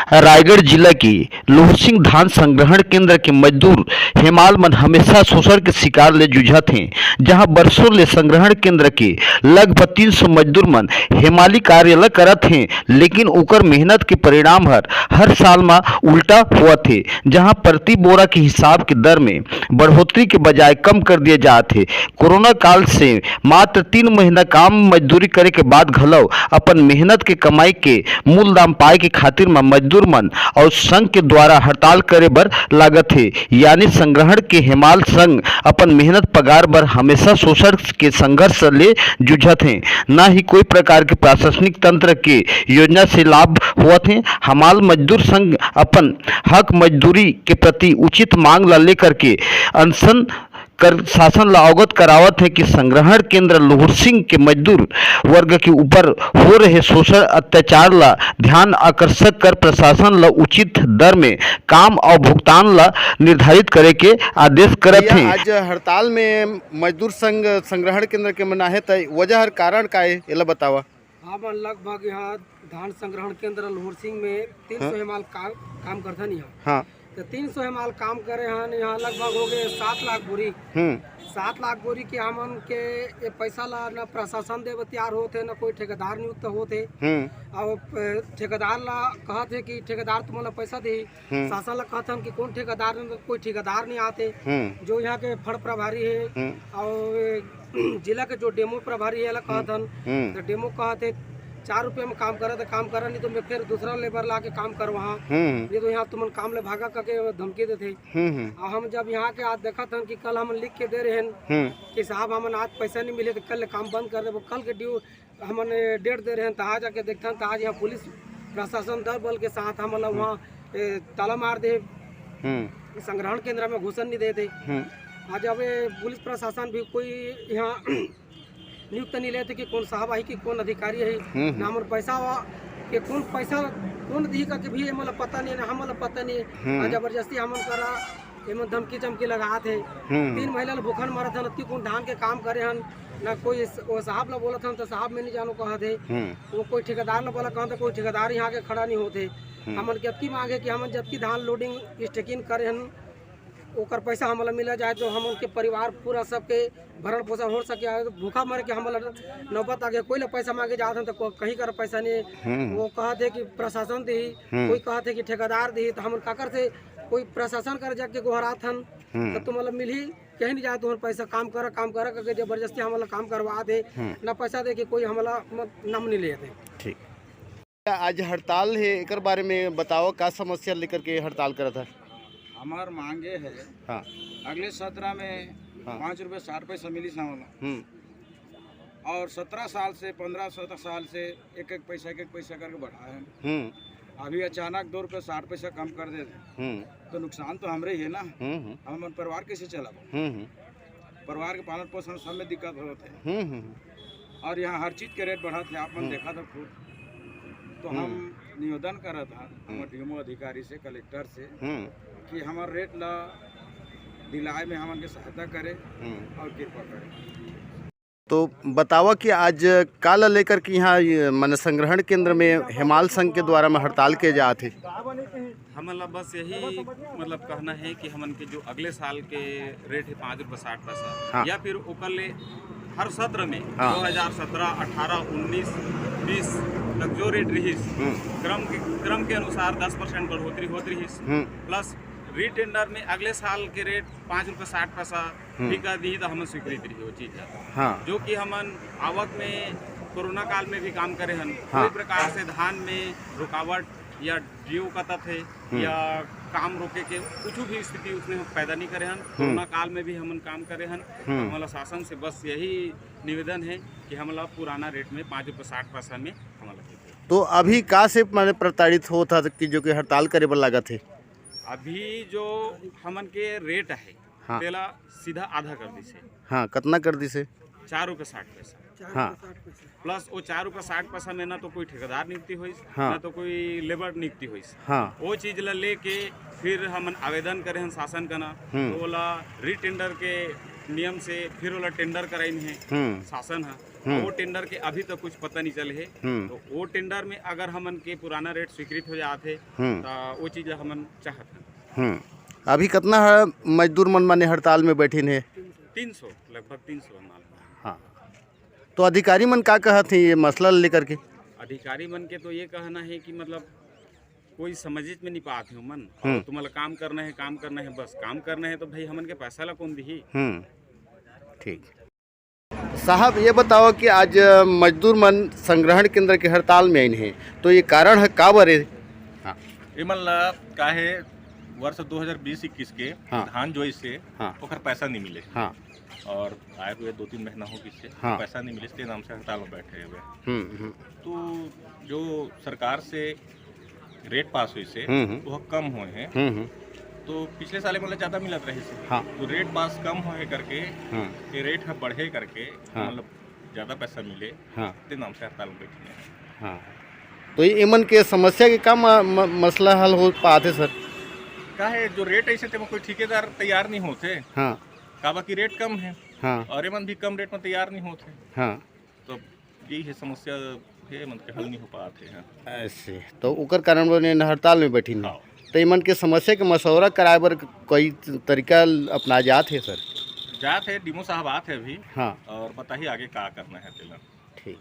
रायगढ़ जिला की लोहरसिंह धान संग्रहण केंद्र के मजदूर हेमाल मन हमेशा शोषण के शिकार ले जूझत हैं। जहां बरसों ले संग्रहण केंद्र के लगभग 300 मजदूर मन हेमाली कार्य करत हैं, लेकिन ओकर मेहनत के परिणाम हर साल में उल्टा होत है। जहां प्रति बोरा के हिसाब के दर में बढ़ोतरी के बजाय कम कर दिए जात है। कोरोना काल से मात्र 3 महीना काम मजदूरी करे के बाद घलौ अपन मेहनत के कमाई के मूल दाम पाए के खातिर में मजदूर मन और संघ के द्वारा हड़ताल करे बर लागत है। यानी संग्रहण के हेमाल संघ अपन मेहनत पगार बर हमेशा शोषण के संघर्ष ले जूझत हैं। न ही कोई प्रकार के प्रशासनिक तंत्र के योजना से लाभ होत है। हमाल मजदूर संघ अपन हक मजदूरी के प्रति उचित मांग ला लेकर के अनशन कर शासन ला अवगत करावत है कि संग्रहण केंद्र लोहरसिंह के मजदूर वर्ग के ऊपर हो रहे शोषण अत्याचार ला ध्यान आकर्षक कर प्रशासन ला उचित दर में काम और भुगतान ला निर्धारित करे के आदेश करत हैं। आज हड़ताल में मजदूर संघ संग्रहण केंद्र के मना है त वजह हर कारण का है ये बतावा। हम लगभग यहाँ धान संग्रहण केंद्र लोहरसिंह में 300 हेमाल काम करथन यहाँ। हाँ तो 300 हेमाल काम करे हैं यहाँ लगभग हो गए 7 लाख बोरी। 7 लाख बोरी के हमन के ये पैसा ला न प्रशासन देव तैयार होते न कोई ठेकेदार नियुक्त होते। और ठेकेदार ला कहत है कि ठेकेदार तुम्हारा पैसा दे, शासन ला कहते हैं कि कौन ठेकेदार, कोई ठेकेदार नहीं आते। जो यहाँ के फड़ प्रभारी है और जिला के जो डेमो प्रभारी है कहते हैं, तो डेमो कहते 4 रुपये में काम करा नहीं तो मैं फिर दूसरा लेबर ला के काम कर वहाँ, ये तो यहाँ तुम काम ले भागा करके धमकी देते। और हम जब यहाँ के आज देखा था कि कल हम लिख के दे रहे हैं कि साहब हमन आज पैसा नहीं मिले तो कल काम बंद कर दे, कल के ड्यू हमन डेट दे रहे हैं। तो आज आके देखते हैं तो आज यहाँ पुलिस प्रशासन दल बल के साथ हम वहाँ ताला मार दे, संग्रहण केंद्र में घुसन नहीं देते। आज अब पुलिस प्रशासन भी कोई यहाँ नियुक्त नहीं लेते कि कौन साहब आई कि कौन अधिकारी है, ना हमन पैसा कि कौन पैसा कौन दी का भी मतलब पता नहीं है, हमला पता नहीं है। जबरदस्ती हमन करा एमन धमकी चमकी लगा थे। 3 महीना भूखन मरत हन, कौन धान के काम करे हन, ना कोई वो साहब ला बोलत हन तो साहब में नहीं जानो कहा थे। वो कोई ठेकेदार ला बोला कहा कोई ठेकेदार यहाँ के खड़ा नहीं होते। हमन के अतकी मांगे कि हमन जबकि धान लोडिंग स्टेकिंग करे हन ओकर पैसा हमला मिला जाए जो हम उनके परिवार पूरा सबके भरण पोषण हो सके। भूखा मर के हमला नौबत आगे कोई ला पैसा मांगे जाते हैं तो कहीं कर पैसा नहीं। वो कहते कि प्रशासन दी, कोई कहते कि ठेकेदार दी। तो हम काकर से कोई प्रशासन कर जाके गोहरात हन तो तुम मतलब मिल ही कहीं नहीं जाए, तुम्हारा पैसा काम कर करके जबरदस्ती हमला काम करवा दे, ना पैसा दे कि कोई हमला नाम नहीं लेते। ठीक, आज हड़ताल है, एक बारे में बताओ क्या समस्या लेकर के हड़ताल करा था। हमार मांगे है हाँ अगले 17 में 5 रुपये 60 पैसा मिली सामला, और 17 साल से 15-17 साल से एक एक पैसा करके बढ़ाए हैं। अभी अचानक 2 रुपये 60 पैसा कम कर देते तो नुकसान तो हमरे ही है ना। हम परिवार कैसे चला, परिवार के पालन पोषण सब में दिक्कत होते हैं। और यहाँ हर चीज़ के रेट बढ़ा थे, आपने देखा था खुद। तो हम निवेदन करा था हमारे डीएमओ अधिकारी से, कलेक्टर से कि हमारे रेट ला दिलाए में हमन के सहायता करे और कृपा करे। तो बतावा कि आज काल लेकर के यहाँ मन संग्रहण केंद्र में हेमाल संघ के द्वारा में हड़ताल किए जाते। हमला बस यही मतलब कहना है कि हमन के जो अगले साल के रेट है 5 रुपये 60 पैसा, या फिर ओकर ले हर सत्र में 2017, 18, 19, 20 तक जो रेट रही क्रम के अनुसार 10% बढ़ोतरी होती रही, प्लस रीटेंडर में अगले साल के रेट 5 रुपये 60 पैसा भी कर दी तो हमें स्वीकृति रही वो चीज़ है। जो कि हमन आवक में कोरोना काल में भी काम करे हन। कोई प्रकार से धान में रुकावट या ड्यू कतत है या काम रोके के कुछ भी स्थिति उसमें हम पैदा नहीं करे हन। कोरोना काल में भी हमन काम करे हन। हमारा शासन से बस यही निवेदन है कि हमारा पुराना रेट में 5 रुपये 60 पैसा में हमारा। तो अभी का से मैंने प्रताड़ित होता कि जो कि हड़ताल करे पर लगा थे। अभी जो हमन के रेट है पहला सीधा आधा कर दी से। हाँ, कितना कर दी से? 4 रुपये 60 पैसा। हाँ, प्लस वो 4 रुपये 60 पैसा में ना तो कोई ठेकेदार नियुक्ति हुई, ना तो कोई लेबर नियुक्ति हुई। वो चीज ला लेके फिर हम आवेदन करे हैं शासन का ना, तो बोला रीटेंडर के नियम से फिर वाला टेंडर कराइन है शासन है। वो टेंडर के अभी तक कुछ पता नहीं चले है। तो वो टेंडर में अगर हमन के पुराना रेट स्वीकृत हो जाते तो वो चीज हमन चाहत हैं। अभी कितना मजदूर मन माने हड़ताल में बैठिन है? 300 लगभग 300 माल। हाँ, तो अधिकारी मन का कहत है ये मसला लेकर के? अधिकारी मन के तो ये कहना है कि मतलब कोई समझ में नहीं पाते हो मन, तुम्हारा काम करना है बस काम करना है तो भाई हमन के पैसा ला कौन दी। ठीक साहब, ये बताओ कि आज मजदूर मन संग्रहण केंद्र के हड़ताल में आइन है, तो ये कारण है का बरे? हाँ, का है वर्ष 2020-21 के धान जोई से ओकर पैसा नहीं मिले। हाँ, और आए हुए 2-3 महीना हो किससे पैसा नहीं मिले, इसके नाम से हड़ताल में बैठे हुए। तो जो सरकार से रेट पास हुई से वो कम हुए हैं, तो पिछले साल मतलब ज़्यादा मिलत रहे से। तो रेट पास कम होए करके ये रेट बढ़े करके मतलब ज़्यादा पैसा मिले, इसके नाम से हड़ताल में बैठे हैं। तो ये इमन के समस्या के का मसला हल हो पाते सर? का है जो रेट ऐसे थे कोई ठेकेदार तैयार नहीं होते। का बाकी रेट कम है और एमन भी कम रेट में तैयार नहीं होते। तो यही है समस्या है, मन के हल नहीं हो पाते हैं ऐसे। तो ओकर कारण बने हड़ताल में बैठी ना, तो इमन के समस्या के मशवरा कराए बर कोई तरीका अपना जात है सर? जात है, डीमो साहब आते हैं अभी। और बताइए आगे क्या करना है। ठीक।